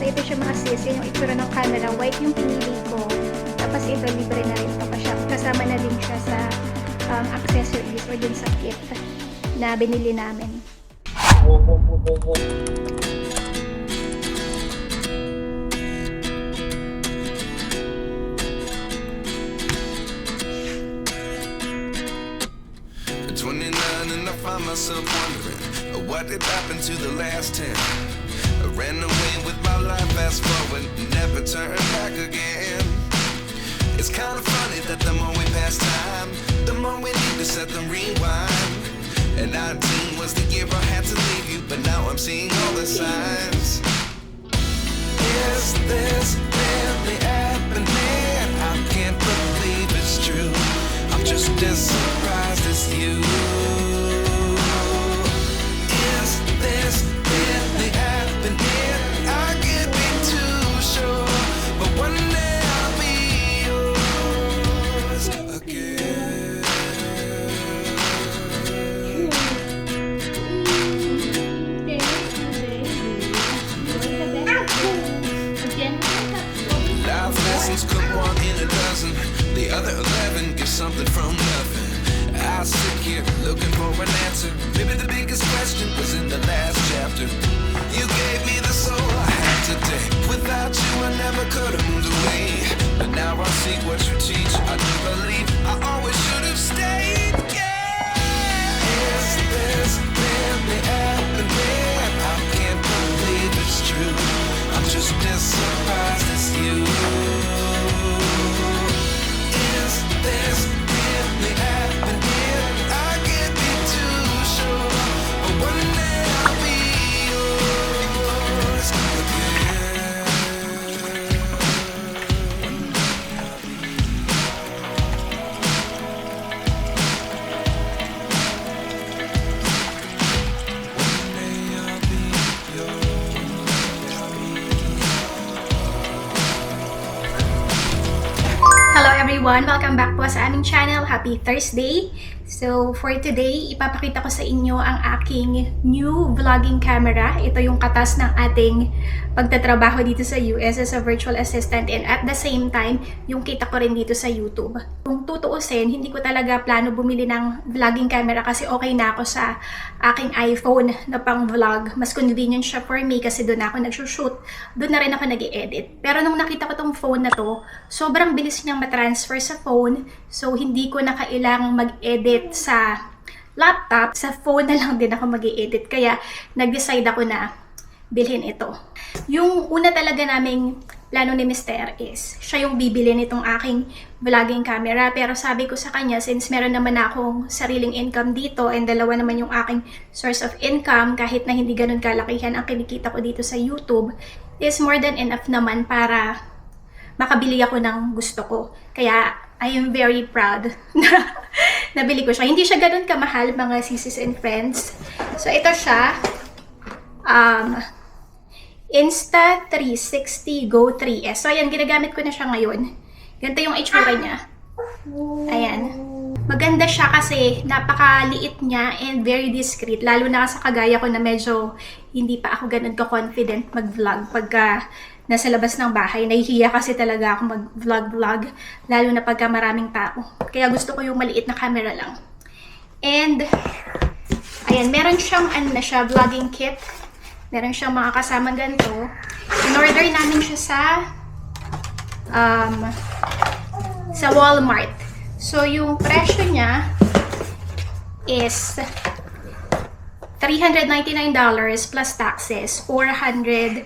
So ito siya mga sis, yan yung itsura ng camera. White yung pinili ko. Tapos ito, libre na rin ito pa siya. Kasama na din siya sa accessories or din sa kit na binili namin. At 29 and I find myself wondering what did happen to the last 10. I ran away with my life, fast forward, never turn back again. It's kind of funny that the more we pass time, the more we need to set them rewind. And 19 was the year I had to leave you, but now I'm seeing all the signs. Is this really happening? I can't believe it's true. I'm just as surprised as you. Is this really happening? I can't be too sure, but one day I'll be yours again. Life lessons come one in a dozen. The other 11 get something from nothing. I sit here looking for an answer. Maybe the biggest question was in the last chapter. You gave me the soul I had today. Without you I never could have moved away. But now I see what you teach. I do believe I always should have stayed. Yeah. Is this really happening? I can't believe it's true. I'm just as surprised as you. Is this really happening? I can't be too sure, but one day I'll be yours again. One day I'll be yours. Hello everyone! Welcome back po sa aming channel. Happy Thursday! So, for today, ipapakita ko sa inyo ang aking new vlogging camera. Ito yung katas ng ating pagtatrabaho dito sa US as a virtual assistant and at the same time, yung kita ko rin dito sa YouTube. Kung tutuusin, hindi ko talaga plano bumili ng vlogging camera kasi okay na ako sa aking iPhone na pang vlog. Mas convenient siya for me kasi doon ako nagsushoot. Doon na rin ako nag-i-edit. Pero nung nakita ko tong phone na to, sobrang bilis niyang matransfer sa phone. So, hindi ko na kailangang mag-edit sa laptop. Sa phone na lang din ako mag-i-edit. Kaya, nag-decide ako na bilhin ito. Yung una talaga naming plano ni Mr. is, siya yung bibili nitong aking vlogging camera. Pero sabi ko sa kanya, since meron naman akong sariling income dito and dalawa naman yung aking source of income, kahit na hindi ganun kalakihan ang kinikita ko dito sa YouTube, is more than enough naman para makabili ako ng gusto ko. Kaya, I am very proud na nabili ko siya. Hindi siya ganun kamahal, mga sisis and friends. So, ito siya. Insta360 Go 3S. So, ayan, ginagamit ko na siya ngayon. Ganito yung itsura niya. Ayan. Maganda siya kasi napakaliit niya and very discreet. Lalo na sa kagaya ko na medyo hindi pa ako ganun ka-confident mag-vlog pagka nasa labas ng bahay. Nahihiya kasi talaga ako mag-vlog, lalo na pagka maraming tao. Kaya gusto ko yung maliit na camera lang. And, ayan, meron siyang vlogging kit. Meron siyang mga kasamang ganito. In-order namin siya sa Walmart. So, yung presyo niya is $399 plus taxes, $430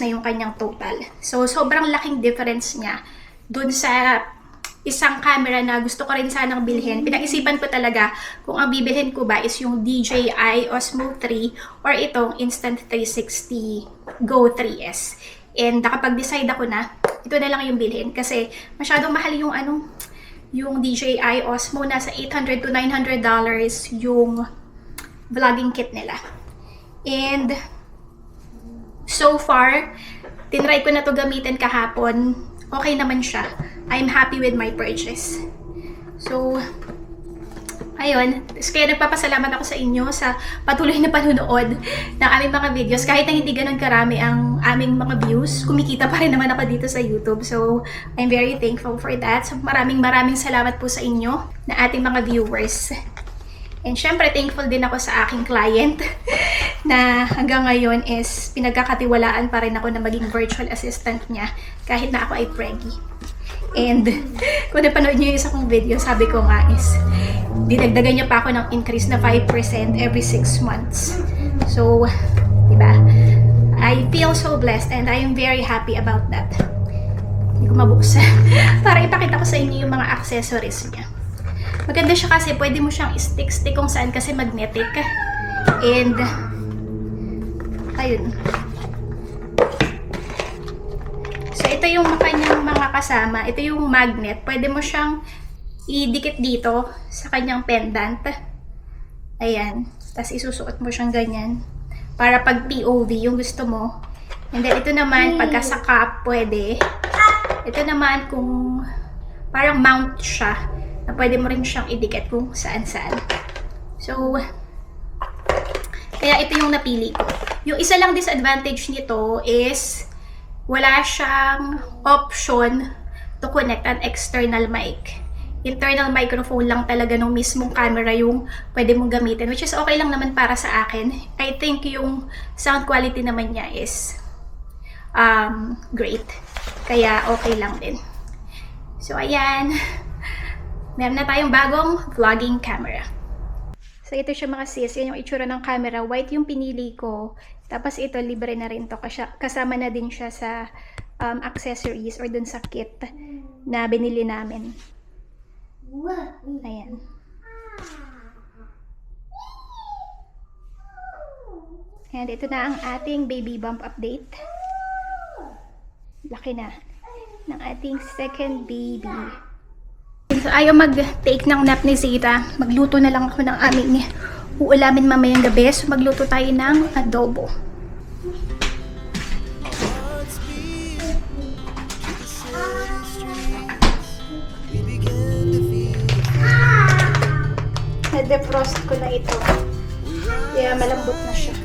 na yung kanyang total. So, sobrang laking difference niya dun sa isang camera na gusto ko rin sanang bilhin. Pinag-isipan ko talaga kung ang bibilhin ko ba is yung DJI Osmo 3 or itong Insta360 Go 3S. And nakapag-decide ako na, ito na lang yung bilhin. Kasi masyadong mahal yung yung DJI Osmo. Nasa $800 to $900 yung vlogging kit nila. And so far, tinry ko na to gamitin kahapon. Okay naman siya. I'm happy with my purchase. So, ayun, kaya nagpapasalamat ako sa inyo sa patuloy na panunood ng aming mga videos. Kahit na hindi ganun karami ang aming mga views, kumikita pa rin naman ako dito sa YouTube. So, I'm very thankful for that. So, maraming salamat po sa inyo na ating mga viewers. And syempre, thankful din ako sa aking client na hanggang ngayon is pinagkakatiwalaan pa rin ako na maging virtual assistant niya kahit na ako ay preggy. And kung napanood niyo yung isa kong video, sabi ko nga is dinagdagan niya pa ako ng increase na 5% every 6 months. So, diba? I feel so blessed and I am very happy about that. Hindi ko mabuksan para ipakita ko sa inyo yung mga accessories niya. Maganda siya kasi pwede mo siyang stick kung saan kasi magnetic. And, ayun. So, ito yung kanyang mga kasama. Ito yung magnet. Pwede mo siyang idikit dito sa kanyang pendant. Ayan. Tapos isusuot mo siyang ganyan. Para pag POV yung gusto mo. And then, ito naman, pagka sa cup, pwede. Ito naman, kung parang mount siya, na pwede mo rin siyang idikit kung saan-saan. So, kaya ito yung napili ko. Yung isa lang disadvantage nito is wala siyang option to connect an external mic. Internal microphone lang talaga nung mismong camera yung pwede mong gamitin, which is okay lang naman para sa akin. I think yung sound quality naman niya is great. Kaya okay lang din. So, ayan. Meron na tayong bagong vlogging camera. So, ito siya mga sis. Yan yung itsura ng camera. White yung pinili ko. Tapos ito, libre na rin to. Kasama na din siya sa accessories or dun sa kit na binili namin. Ayan. And ito na ang ating baby bump update. Laki na ng ating second baby. So, ayaw mag-take ng nap ni Zeta. Magluto na lang ako ng aming uulamin mamayang gabi. So, magluto tayo ng adobo. Na-defrost ko na ito. Kaya malambot na siya.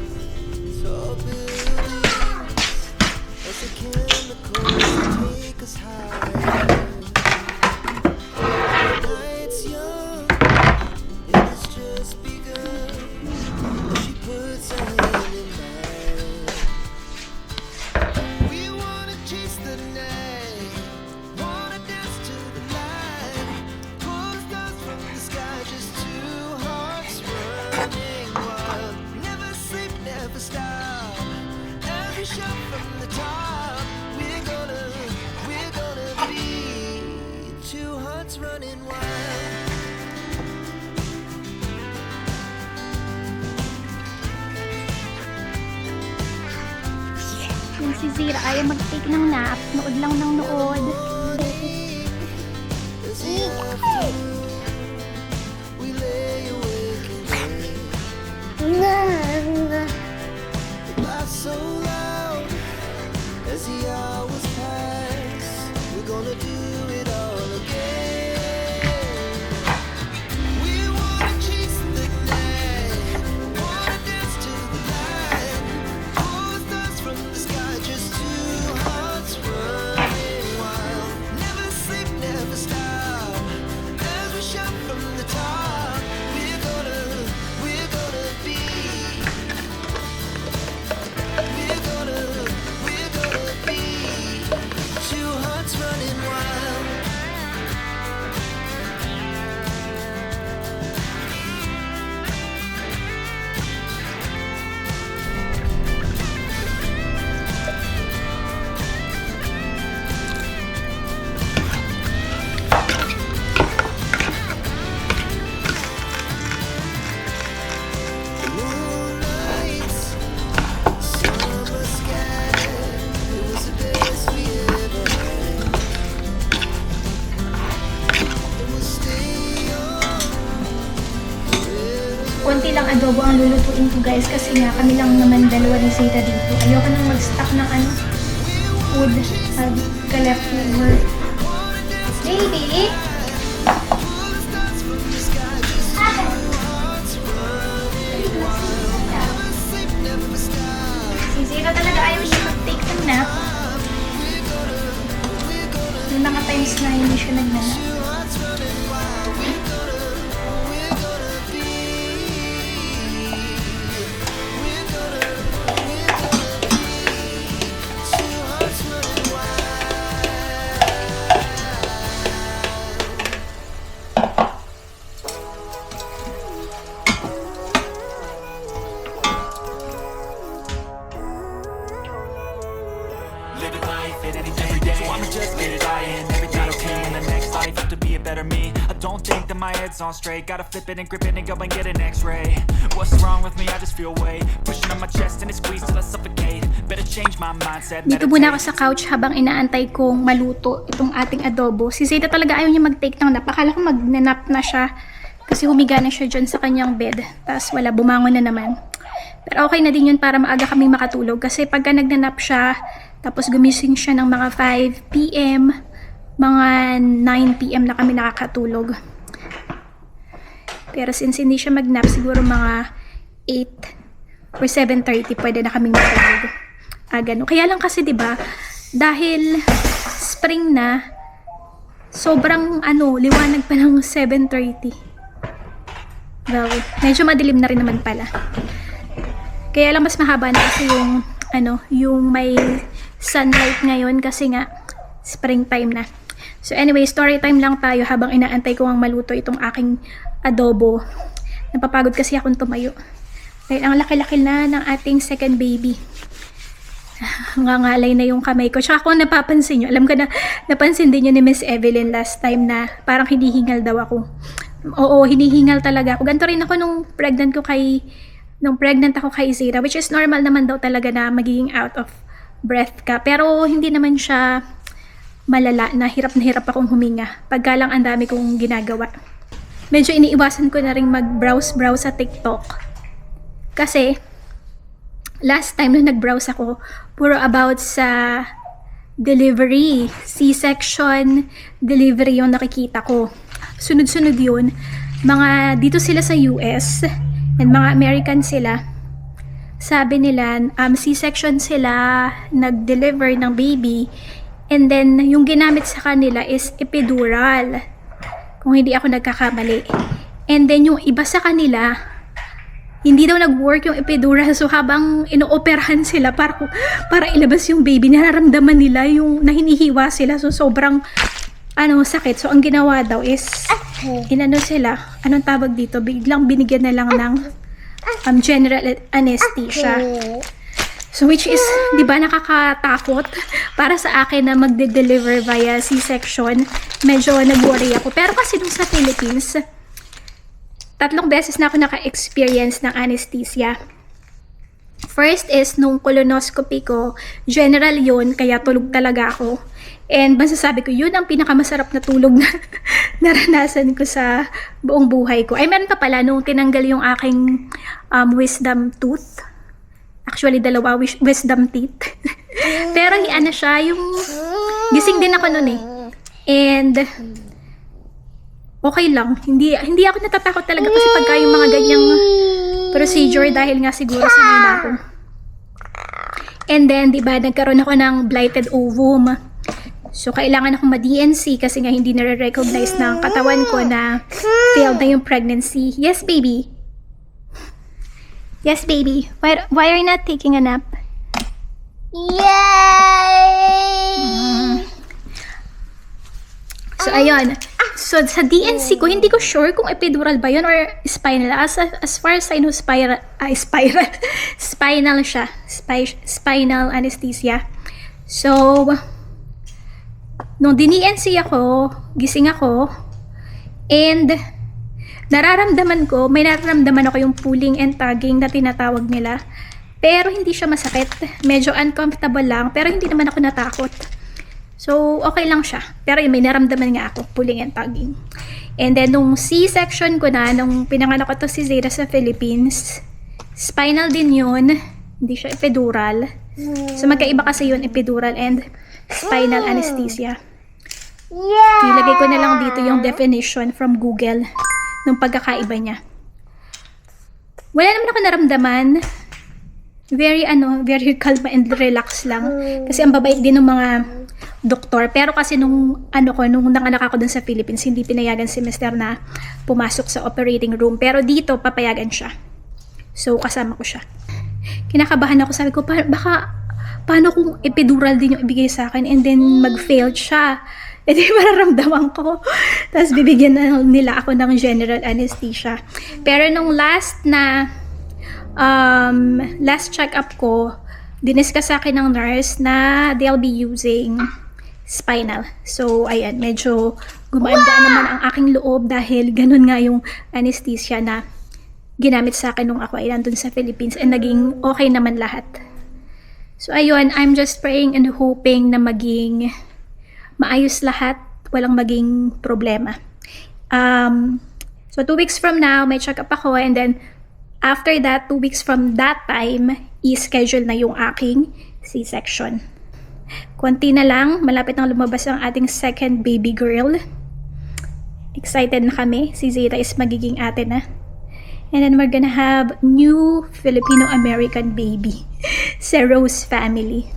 Running wild. Yung si Zira ayaw mag-take ng nap. Nood lang ng nood. We lay awake and pray. Laugh so loud as the hours pass. We're gonna do it all again. Konti lang adobo ang lulutuin ko guys kasi nga kami lang naman dalawa ni Zeta dito. Ayoko nang mag-stock ng food ka-leftover. Baby! hindi siya nagnanap. Living life at any every day, so I'ma just get it dying. Every night okay in the next life have to be a better me. I don't think that my head's on straight. Gotta flip it and grip it and go and get an x-ray. What's wrong with me? I just feel weight pushing on my chest and it squeezes till I suffocate. Better change my mindset. Dito muna ako sa couch habang inaantay kong maluto itong ating adobo. Si Zeta talaga ayaw niya mag-take ng nap. Akala ko mag-nap na siya kasi humiga na siya dyan sa kanyang bed. Tapos wala, bumangon na naman. Pero okay na din yun para maaga kaming makatulog. Kasi pagka nagnanap siya, tapos gumising siya ng mga 5 p.m., mga 9 p.m. na kami nakakatulog. Pero since hindi siya magnap, siguro mga 8 or 7:30 pwede na kaming matulog. Ganun. Kaya lang kasi 'di ba, dahil spring na, sobrang liwanag pa ng 7:30. Well, medyo madilim na rin naman pala. Kaya lang mas mahaba na kasi yung may sunlight ngayon kasi nga springtime na. So anyway, story time lang tayo habang inaantay ko ang maluto itong aking adobo. Napapagod kasi akong tumayo. Dahil ang laki-laki na ng ating second baby. Ngangalay na yung kamay ko. Tsaka kung napapansin nyo, alam ko na napansin din yun ni Miss Evelyn last time na parang hinihingal daw ako. Oo, hinihingal talaga ako. Ganito rin ako nung pregnant ako kay Zira, which is normal naman daw talaga na magiging out of breath ka. Pero hindi naman siya malala na hirap akong huminga. Pagka lang ang dami kong ginagawa. Medyo iniiwasan ko na rin mag-browse sa TikTok. Kasi, last time nung nag-browse ako, puro about sa delivery, C-section delivery yung nakikita ko. Sunod-sunod yun. Mga dito sila sa US, and mga American sila. Sabi nila, C-section sila nag-deliver ng baby, and then yung ginamit sa kanila is epidural. Kung hindi ako nagkakamali. And then yung iba sa kanila, hindi daw nag-work yung epidural. So habang inooperahan sila para ilabas yung baby, nararamdaman nila yung nahinihiwa sila. So sobrang sakit. So ang ginawa daw is sila, anong tawag dito? Biglang binigyan na lang ng general anesthesia. So which is, di ba, nakakatakot para sa akin na magde-deliver via C-section. Medyo nag-worry ako. Pero kasi dun sa Philippines, 3 beses na ako naka-experience ng anesthesia. First is nung colonoscopy ko, general yun, kaya tulog talaga ako. And masasabi ko, yun ang pinakamasarap na tulog na naranasan ko sa buong buhay ko. Ay, meron pa pala nung tinanggal yung aking wisdom tooth. Actually, 2 wisdom teeth. Pero siya, yung gising din ako nun eh. And okay lang. Hindi ako natatakot talaga kasi pagka yung mga ganyang procedure dahil nga siguro sanay na ako. And then, di ba, nagkaroon ako ng blighted ovum. So, kailangan akong ma-DNC kasi nga hindi nare-recognize ng katawan ko na failed na yung pregnancy. Yes, baby. Yes, baby. Why are you not taking a nap? Yay! So, ayun. So, sa DNC ko, hindi ko sure kung epidural ba yun or spinal. As far as I know, spinal siya. Spinal anesthesia. So, nung DNC ako, gising ako, and may nararamdaman ako yung pulling and tugging na tinatawag nila. Pero hindi siya masakit. Medyo uncomfortable lang, pero hindi naman ako natakot. So, okay lang siya. Pero may naramdaman nga ako, pulling and tugging. And then, nung C-section ko na, nung pinanganak ko to si Zira sa Philippines, spinal din yun. Hindi siya epidural. So, magkaiba kasi yun, epidural and spinal anesthesia. Ilagay ko na lang dito yung definition from Google ng pagkakaiba niya. Wala naman ako naramdaman. Very calm and relax lang. Kasi ang babait din ng mga doktor. Pero kasi nung nanganak ako dun sa Philippines, hindi pinayagan si Mr. na pumasok sa operating room. Pero dito, papayagan siya. So, kasama ko siya. Kinakabahan ako, sabi ko, paano kung epidural din yung ibigay sa akin and then mag-failed siya? E di mararamdaman ko. Tapos bibigyan na nila ako ng general anesthesia. Pero nung last check-up ko, diniscuss sa akin ng nurse na they'll be using spinal. So, ayan, medyo gumaan-gaan naman ang aking loob dahil ganun nga yung anesthesia na ginamit sa akin nung ako ay nandun sa Philippines and naging okay naman lahat. So, ayun, I'm just praying and hoping na maging maayos lahat, walang maging problema. So 2 weeks from now, may check-up ako and then after that, 2 weeks from that time, i-schedule na yung aking C-section. Konti na lang, malapit nang lumabas ang ating second baby girl. Excited na kami, si Zeta is magiging ate na. And then we're gonna have new Filipino-American baby sa Rose family.